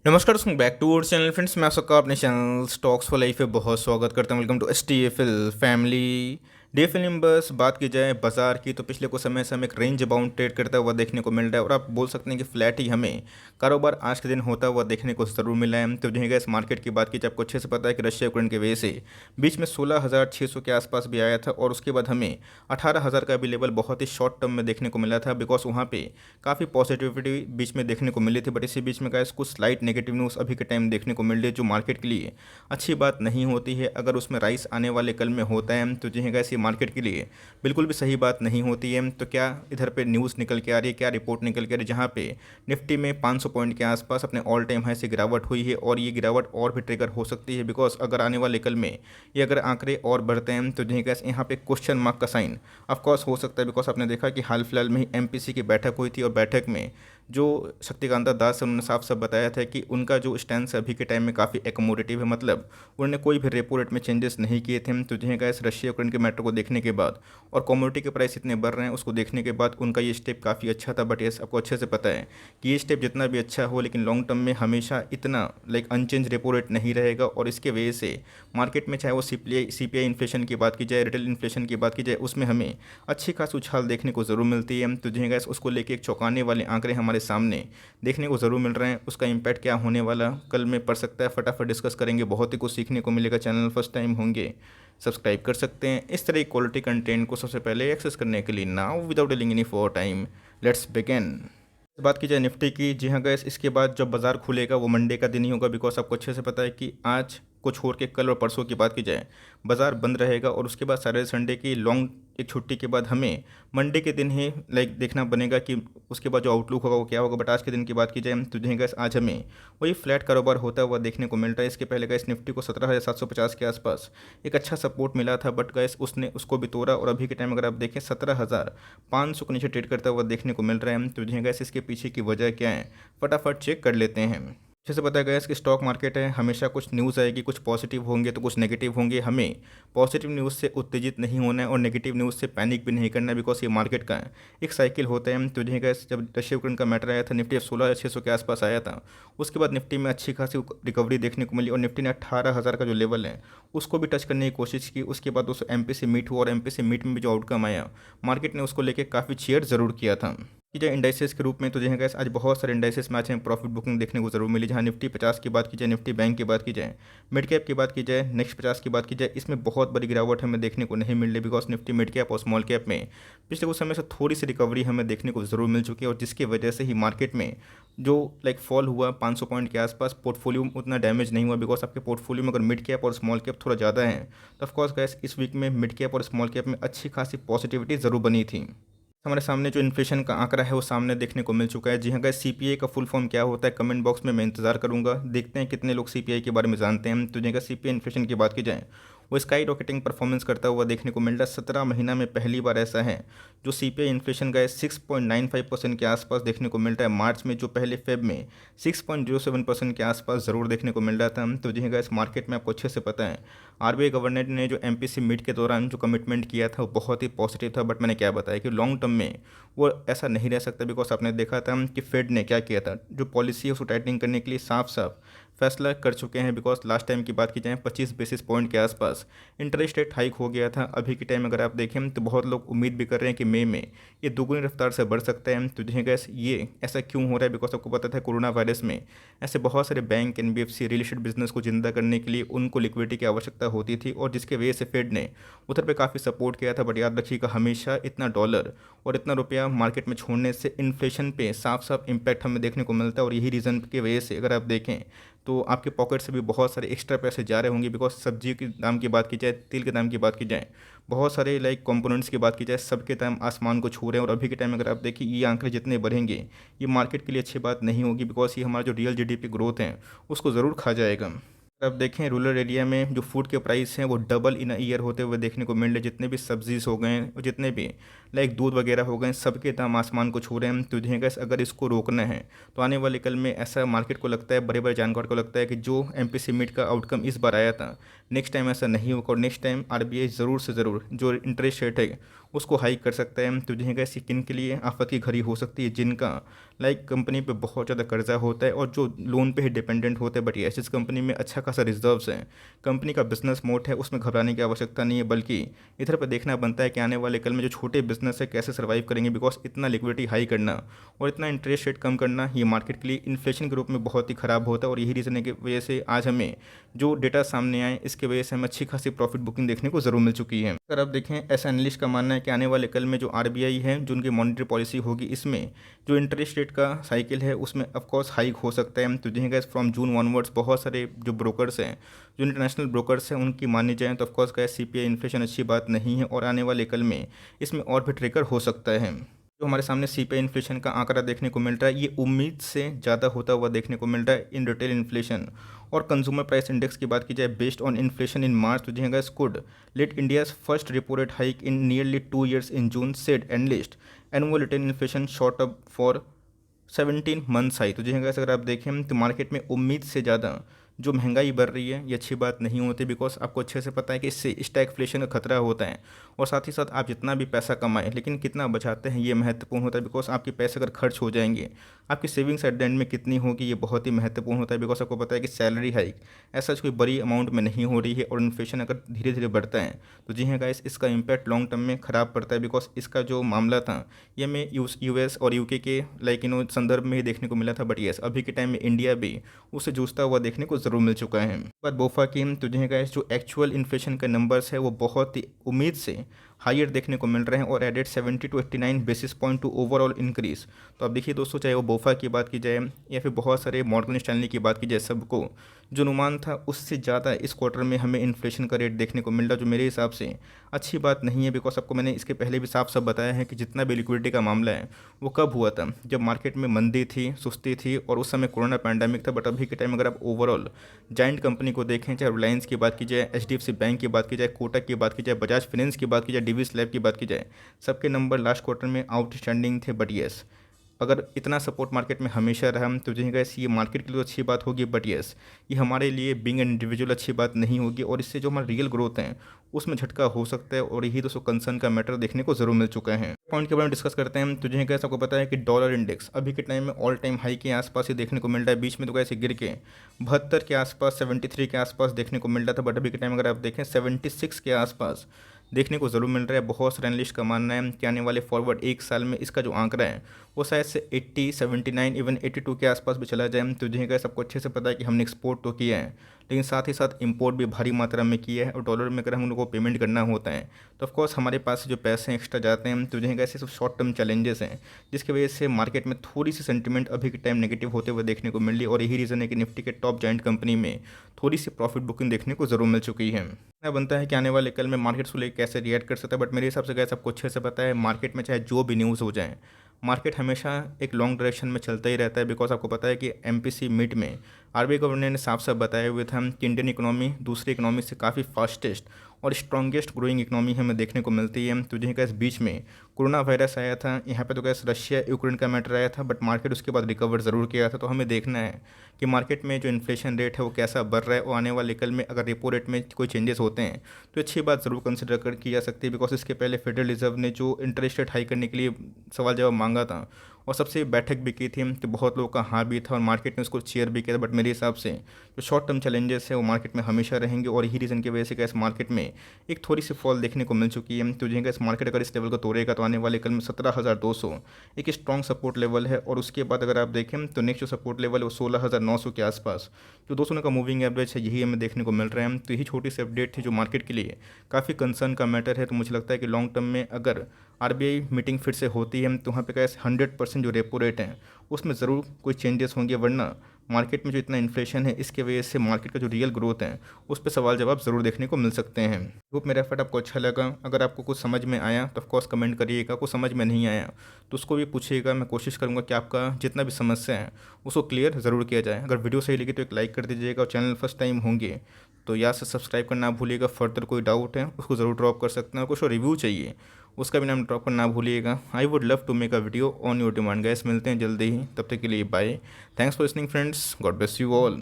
नमस्कार दोस्तों, back to our channel friends. मैं आप सबका अपने चैनल स्टॉक्स फॉर लाइफ पे बहुत स्वागत करता हूं। Welcome to STFL family. DFL numbers बात की जाए बाजार की तो पिछले कुछ समय से हमें एक रेंज बाउंड ट्रेड करता हुआ देखने को मिल रहा है और आप बोल सकते हैं कि फ्लैट ही हमें कारोबार आज के दिन होता हुआ देखने को ज़रूर मिला है। तो जो है इस मार्केट की बात की जाए, आपको अच्छे से पता है कि रशिया यूक्रेन की वजह से बीच में 16,600 के आसपास भी आया था और उसके बाद हमें 18,000 का भी लेवल बहुत ही शॉर्ट टर्म में देखने को मिला था, बिकॉज वहाँ पे काफ़ी पॉजिटिविटी बीच में देखने को मिली थी। बट इसी बीच में गाइस कुछ स्लाइट नेगेटिव न्यूज़ अभी के टाइम देखने को मिल रही है, जो मार्केट के लिए अच्छी बात नहीं होती है। अगर उसमें राइस आने वाले कल में होता है तो जो है गाइस ये मार्केट के लिए बिल्कुल भी सही बात नहीं होती है। तो क्या इधर पे न्यूज़ निकल के आ रही है, क्या रिपोर्ट निकल के आ रही है, जहाँ पे निफ्टी में 500 पॉइंट के आसपास अपने ऑल टाइम हाई से गिरावट हुई है और ये गिरावट और भी ट्रिगर हो सकती है, बिकॉज अगर आने वाले कल में ये अगर आंकड़े और बढ़ते हैं तो जो है गाइस यहाँ पे क्वेश्चन मार्क का साइन ऑफकोर्स हो सकता है। बिकॉज आपने देखा कि हाल फिलहाल में ही MPC की बैठक हुई थी और बैठक में जो शक्तिकांता दास है उन्होंने साफ साफ बताया था कि उनका जो स्टैंड है अभी के टाइम में काफ़ी एकोमोडेटिव है, मतलब उन्होंने कोई भी रेपो रेट में चेंजेस नहीं किए थे। तो जो है गाइस रशिया यूक्रेन के मैटर को देखने के बाद और कमोडिटी के प्राइस इतने बढ़ रहे हैं उसको देखने के बाद उनका ये स्टेप काफ़ी अच्छा था। बट यस, आपको अच्छे से पता है कि ये स्टेप जितना भी अच्छा हो लेकिन लॉन्ग टर्म में हमेशा इतना अनचेंज रेपो रेट नहीं रहेगा और इसके वजह से मार्केट में चाहे वो CPI इन्फ्लेशन की बात की जाए, रिटेल इन्फ्लेशन की बात की जाए, उसमें हमें अच्छी खासी उछाल देखने को ज़रूर मिलती है। तो जो है गाइस उसको लेके एक चौंकाने वाले आंकड़े हमारे सामने देखने को ज़रूर मिल रहे हैं। उसका इम्पैक्ट क्या होने वाला कल में पड़ सकता है, फटाफट डिस्कस करेंगे। बहुत ही कुछ सीखने को मिलेगा। चैनल फर्स्ट टाइम होंगे सब्सक्राइब कर सकते हैं इस तरह की क्वालिटी कंटेंट को सबसे पहले एक्सेस करने के लिए। Now without dealing any for time let's begin. बात की जाए निफ्टी की, जी हाँ गैस, इसके बाद जब बाजार खुलेगा वो मंडे का दिन ही होगा, बिकॉज आपको अच्छे से पता है कि आज को छोड़ के कल और परसों की बात की जाए बाजार बंद रहेगा और उसके बाद सैटरडे संडे की लॉन्ग एक छुट्टी के बाद हमें मंडे के दिन ही देखना बनेगा कि उसके बाद जो आउटलुक होगा वो क्या होगा। बट आज के दिन की बात की जाए तो जो है गैस आज हमें वही फ्लैट कारोबार होता हुआ देखने को मिल रहा है। इसके पहले गैस निफ्टी को 17,750 के आसपास एक अच्छा सपोर्ट मिला था, बट गैस उसने उसको भी तोड़ा और अभी के टाइम अगर आप देखें 17,500 के नीचे ट्रेड करता हुआ देखने को मिल रहा है। तो जो है गैस इसके पीछे की वजह क्या है फटाफट चेक कर लेते हैं। अच्छे से पता है कि स्टॉक मार्केट है, हमेशा कुछ न्यूज़ आएगी, कुछ पॉजिटिव होंगे तो कुछ नेगेटिव होंगे। हमें पॉजिटिव न्यूज़ से उत्तेजित नहीं होना है और नेगेटिव न्यूज़ से पैनिक भी नहीं करना है, बिकॉज ये मार्केट का एक साइकिल होता है। तो जो जब रशिया यूक्रेन का मैटर आया था निफ्टी 16,600 के आसपास आया था, उसके बाद निफ्टी में अच्छी खासी रिकवरी देखने को मिली और निफ्टी ने 18,000 का जो लेवल है उसको भी टच करने की कोशिश की। उसके बाद दोस्तों MPC मीट हुआ और MPC मीट में भी जो आउटकम आया मार्केट ने उसको लेकर काफ़ी चीयर ज़रूर किया था कि जो इंडाइसेस के रूप में। तो जो है आज बहुत सारे इंडाइसेस में आज हमें प्रॉफिट बुकिंग देखने को जरूर मिली, जहां निफ्टी 50 की बात की जाए, निफ्टी बैंक की बात की जाए, मिड कैप की बात की जाए, नेक्स्ट 50 की बात की जाए, इसमें बहुत बड़ी गिरावट हमें देखने को नहीं मिल रही, बिकॉज निफ्टी मिड कैप और स्मॉल कैप में पिछले कुछ समय से थोड़ी सी रिकवरी हमें देखने को ज़रूर मिल चुकी है और जिसकी वजह से ही मार्केट में जो फॉल हुआ 500 पॉइंट के आसपास, पोर्टफोलियो में उतना डैमेज नहीं हुआ, बिकॉज आपके पोर्टफोलियो में अगर मिड कैप और स्मॉल कैप थोड़ा ज़्यादा है तो ऑफकोर्स गैस इस वीक में मिड कैप और स्मॉल कैप में अच्छी खासी पॉजिटिविटी ज़रूर बनी थी। हमारे सामने जो इन्फ्लेशन का आंकड़ा है वो सामने देखने को मिल चुका है। जी हाँ गाइस, CPI का फुल फॉर्म क्या होता है कमेंट बॉक्स में मैं इंतजार करूंगा, देखते हैं कितने लोग CPI के बारे में जानते हैं। तो जगह CPI इन्फ्लेशन की बात की जाए वो स्काई रॉकेटिंग परफॉर्मेंस करता हुआ देखने को मिल रहा है। 17 महीना में पहली बार ऐसा है जो CPI इन्फ्लेशन गए 6.95% के आसपास देखने को मिल रहा है। मार्च में जो पहले फेब में 6.07% के आसपास ज़रूर देखने को मिल रहा था। तो जी हाँ, इस मार्केट में आपको अच्छे से पता है RBI गवर्नर ने जो MPC मीट के दौरान जो कमिटमेंट किया था वो बहुत ही पॉजिटिव था। बट मैंने क्या बताया कि लॉन्ग टर्म में वो ऐसा नहीं रह सकता, बिकॉज आपने देखा था कि फेड ने क्या किया था, जो पॉलिसी है उसको टाइटनिंग करने के लिए साफ साफ फैसला कर चुके हैं। बिकॉज लास्ट टाइम की बात की जाए 25 बेसिस पॉइंट के आसपास इंटरेस्ट रेट हाइक हो गया था। अभी के टाइम अगर आप देखें तो बहुत लोग उम्मीद भी कर रहे हैं कि मई में ये दोगुनी रफ्तार से बढ़ सकता है। तो जो गैस ये ऐसा क्यों हो रहा है, बिकॉज आपको पता था कोरोना वायरस में ऐसे बहुत सारे bank NBFC real estate business को जिंदा करने के लिए उनको लिक्विडिटी की आवश्यकता होती थी और जिसके वजह से फेड ने उधर पे काफ़ी सपोर्ट किया था। बट याद रखिएगा हमेशा इतना डॉलर और इतना रुपया मार्केट में छोड़ने से इन्फ्लेशन पे साफ साफ इम्पैक्ट हमें देखने को मिलता है और यही रीज़न की वजह से अगर आप देखें तो आपके पॉकेट से भी बहुत सारे एक्स्ट्रा पैसे जा रहे होंगे। बिकॉज सब्जी के दाम की बात की जाए, तेल के दाम की बात की जाए, बहुत सारे कंपोनेंट्स की बात की जाए, सबके दाम आसमान को छू रहे हैं और अभी के टाइम अगर आप देखिए ये आंकड़े जितने बढ़ेंगे ये मार्केट के लिए अच्छी बात नहीं होगी, बिकॉज ये हमारा जो रियल GDP ग्रोथ है उसको ज़रूर खा जाएगा। अब देखें रूरल एरिया में जो फूड के प्राइस हैं वो डबल इन ईयर होते हुए देखने को मिल रहे। जितने भी सब्जीज हो गए और जितने भी लाइक दूध वगैरह हो गए, सबके दाम आसमान को छू रहे हैं। तो देखिए गाइस, अगर इसको रोकना है तो आने वाले कल में ऐसा मार्केट को लगता है, बड़े बड़े जानकार को लगता है कि जो एमपीसी मीट का आउटकम इस बार आया था, नेक्स्ट टाइम ऐसा नहीं होगा और नेक्स्ट टाइम आरबीआई ज़रूर से ज़रूर जो इंटरेस्ट रेट है उसको हाइक कर सकता है। तो देखिए गाइस, किन के लिए आफत की घड़ी हो सकती है, जिनका लाइक कंपनी पे बहुत ज़्यादा कर्जा होता है और जो लोन पे ही डिपेंडेंट होते हैं। बट ये जिस कंपनी में अच्छा खासा रिजर्व्स है, कंपनी का बिजनेस मोड है, उसमें घबराने की आवश्यकता नहीं है, बल्कि इधर पर देखना बनता है कि आने वाले कल में जो छोटे बिजनेस है कैसे सर्वाइव करेंगे। बिकॉज इतना लिक्विडिटी हाई करना और इतना इंटरेस्ट रेट कम करना ये मार्केट के लिए इन्फ्लेशन के रूप में बहुत ही ख़राब होता है। और यही रीज़न है की वजह से आज हमें जो डेटा सामने आए इसके वजह से हमें अच्छी खासी प्रॉफिट बुकिंग देखने को ज़रूर मिल चुकी है। अगर आप देखें, ऐसा एनालिस्ट का मानना है कि आने वाले कल में जो आरबीआई है, जो उनकी मॉनेटरी पॉलिसी होगी, इसमें जो इंटरेस्ट रेट का साइकिल है उसमें ऑफकोर्स हाइक हो सकता है। तो देखिए गाइस, फ्रॉम जून ऑनवर्ड्स बहुत सारे जो ब्रोकर्स हैं, जो इंटरनेशनल ब्रोकर्स हैं, उनकी मानी जाए तो ऑफकोर्स गाइस सीपीआई इन्फ्लेशन अच्छी बात नहीं है और आने वाले कल में इसमें और भी ट्रिगर हो सकता है। जो हमारे सामने सीपीआई इन्फ्लेशन का आंकड़ा देखने को मिल रहा है, ये उम्मीद से ज़्यादा होता हुआ देखने को मिल रहा है इन रिटेल इन्फ्लेशन। और कंज्यूमर प्राइस इंडेक्स की बात की जाए based on inflation in March, तो जी guys could let India's first reported hike in nearly 2 years in June, said analyst. Annual retail inflation shot up for 17 months high. तो जी guys, अगर आप देखें तो मार्केट में उम्मीद से ज़्यादा जो महंगाई बढ़ रही है ये अच्छी बात नहीं होती। बिकॉज आपको अच्छे से पता है कि इससे स्टैगफ्लेशन का खतरा होता है और साथ ही साथ आप जितना भी पैसा कमाएं लेकिन कितना बचाते हैं ये महत्वपूर्ण होता है। बिकॉज आपके पैसे अगर खर्च हो जाएंगे, आपकी सेविंग्स एट द एंड में कितनी होगी ये बहुत ही महत्वपूर्ण होता है। बिकॉज आपको पता है कि सैलरी हाइक ऐसा कोई बड़ी अमाउंट में नहीं हो रही है और इन्फ्लेशन अगर धीरे धीरे बढ़ता है तो जी हाँ गाइस, इसका इम्पैक्ट लॉन्ग टर्म में ख़राब पड़ता है। बिकॉज इसका जो मामला था ये हमें यूएस और यूके के लाइक संदर्भ में ही देखने को मिला था। बट यस, अभी के टाइम में इंडिया भी उससे जूझता हुआ देखने को ज़रूर मिल चुका है। पर बोफा की तो जो है गाइस, जो एक्चुअल इन्फ्लेशन के नंबर्स है वो बहुत ही उम्मीद से हायर देखने को मिल रहे हैं और added 70 to 89 basis point to overall increase. तो अब देखिए दोस्तों, चाहे वो बोफा की बात की जाए या फिर बहुत सारे मॉर्गन स्टैनली की बात की जाए, सबको जो अनुमान था उससे ज़्यादा इस क्वार्टर में हमें इन्फ्लेशन का रेट देखने को मिल रहा है, जो मेरे हिसाब से अच्छी बात नहीं है। बिकॉज आपको मैंने इसके पहले भी साफ साफ बताया है कि जितना भी लिक्विडिटी का मामला है वो कब हुआ था, जब मार्केट में मंदी थी, सुस्ती थी और उस समय कोरोना पैंडेमिक था। बट अभी के टाइम अगर आप ओवरऑल जाइंट कंपनी को देखें, चाहे रिलायंस की बात की जाए, एचडीएफसी बैंक की बात की जाए, कोटक की बात की जाए, बजाज फाइनेंस की बात की जाए, डिविस लैब की बात की जाए, सबके नंबर लास्ट क्वार्टर में आउटस्टैंडिंग थे। बट येस, अगर इतना सपोर्ट मार्केट में हमेशा रहा तो जी गाइस, ये मार्केट के लिए तो अच्छी बात होगी। बट येस, ये हमारे लिए बीइंग एन इंडिविजुअल अच्छी बात नहीं होगी और इससे जो हमारा रियल ग्रोथ है उसमें झटका हो सकता है और यही दोस्तों कंसर्न का मैटर देखने को जरूर मिल चुका है। पॉइंट के बारे में डिस्कस करते हैं। तो जी गाइस, आपको पता है कि डॉलर इंडेक्स अभी के टाइम में ऑल टाइम हाई के आसपास ही देखने को मिल रहा है। बीच में तो कैसे गिर के 72 के आसपास, 73 के आसपास देखने को मिल रहा था। बट अभी के टाइम अगर आप देखें 76 के आसपास देखने को ज़रूर मिल रहा है। बहुत सारे एनालिस्ट का मानना है कि आने वाले फॉरवर्ड एक साल में इसका जो आंकड़ा है वो शायद से 80, 79, इवन 82 के आसपास भी चला जाए। तो जी सबको अच्छे से पता है कि हमने एक्सपोर्ट तो किया है लेकिन साथ ही साथ इंपोर्ट भी भारी मात्रा में किया है और डॉलर में अगर हम लोगों को पेमेंट करना होता है तो ऑफकोर्स हमारे पास से जो पैसे एक्स्ट्रा जाते हैं। तो जी ऐसे सब शॉर्ट टर्म चैलेंजेस हैं जिसकी वजह से मार्केट में थोड़ी सी सेंटीमेंट अभी के टाइम नेगेटिव होते हुए देखने को मिल रही है और यही रीज़न है कि निफ्टी के टॉप जाइंट कंपनी में थोड़ी सी प्रॉफिट बुकिंग देखने को ज़रूर मिल चुकी है। क्या बनता है कि आने वाले कल में मार्केट को लेकर कैसे रिएक्ट कर सकता है। बट मेरे हिसाब से गैस आपको अच्छे से पता है, मार्केट में चाहे जो भी न्यूज़ हो जाए, मार्केट हमेशा एक लॉन्ग डायरेक्शन में चलता ही रहता है। बिकॉज आपको पता है कि एमपीसी मीट में आरबीआई गवर्नर ने साफ साफ बताए हुए थे कि इंडियन इकोनॉमी दूसरी इकोनॉमी से काफ़ी फास्टेस्ट और स्ट्रॉन्गेस्ट ग्रोइंग इकोनॉमी हमें देखने को मिलती है। तो जिनका इस बीच में कोरोना वायरस आया था, यहाँ पे तो कैसे रशिया यूक्रेन का मैटर आया था, बट मार्केट उसके बाद रिकवर ज़रूर किया था। तो हमें देखना है कि मार्केट में जो इन्फ्लेशन रेट है वो कैसा बढ़ रहा है और आने वाले कल में अगर रेपो रेट में कोई चेंजेस होते हैं तो अच्छी बात ज़रूर कंसिडर कर की जा सकती है। बिकॉज इसके पहले फेडरल रिजर्व ने जो इंटरेस्ट रेट हाई करने के लिए सवाल जवाब मांगा था और सबसे बैठक भी की थी तो बहुत लोगों का हाँ भी था और मार्केट ने उसको चेयर भी किया था। बट मेरे हिसाब से जो शॉर्ट टर्म चैलेंजेस है वो मार्केट में हमेशा रहेंगे और यही रीज़न की वजह से क्या इस मार्केट में एक थोड़ी सी फॉल देखने को मिल चुकी है। तो जिनका इस मार्केट अगर इस लेवल को तोड़ेगा तो आने वाले कल में 17,200 एक स्ट्रॉन्ग सपोर्ट लेवल है और उसके बाद अगर आप देखें तो नेक्स्ट जो सपोर्ट लेवल है वो 16,900 के आसपास जो 200 का मूविंग एवरेज है यही हमें देखने को मिल रहा है। तो यही छोटी सी अपडेट थी जो मार्केट के लिए काफ़ी कंसर्न का मैटर है। तो मुझे लगता है कि लॉन्ग टर्म में अगर आरबीआई मीटिंग फिर से होती है तो वहाँ पे क्या 100% जो रेपो रेट है उसमें ज़रूर कोई चेंजेस होंगे, वरना मार्केट में जो इतना इन्फ्लेशन है इसके वजह से मार्केट का जो रियल ग्रोथ है उस पर सवाल जवाब ज़रूर देखने को मिल सकते हैं। होप मेरा एफर्ट आपको अच्छा लगा। अगर आपको कुछ समझ में आया तो ऑफकोर्स कमेंट करिएगा, कुछ समझ में नहीं आया तो उसको भी पूछिएगा। मैं कोशिश करूँगा कि आपका जितना भी समस्या है उसको क्लियर ज़रूर किया जाए। अगर वीडियो सही लगी तो एक लाइक कर दीजिएगा और चैनल फर्स्ट टाइम होंगे तो यहाँ से सब्सक्राइब करना भूलिएगा। फर्दर कोई डाउट है उसको ज़रूर ड्रॉप कर सकते हैं और कुछ रिव्यू चाहिए उसका भी नाम ड्रॉप करना ना भूलिएगा। I would love to make a video on your demand. Guys मिलते हैं जल्दी ही, तब तक के लिए bye. Thanks for listening friends, God bless you all.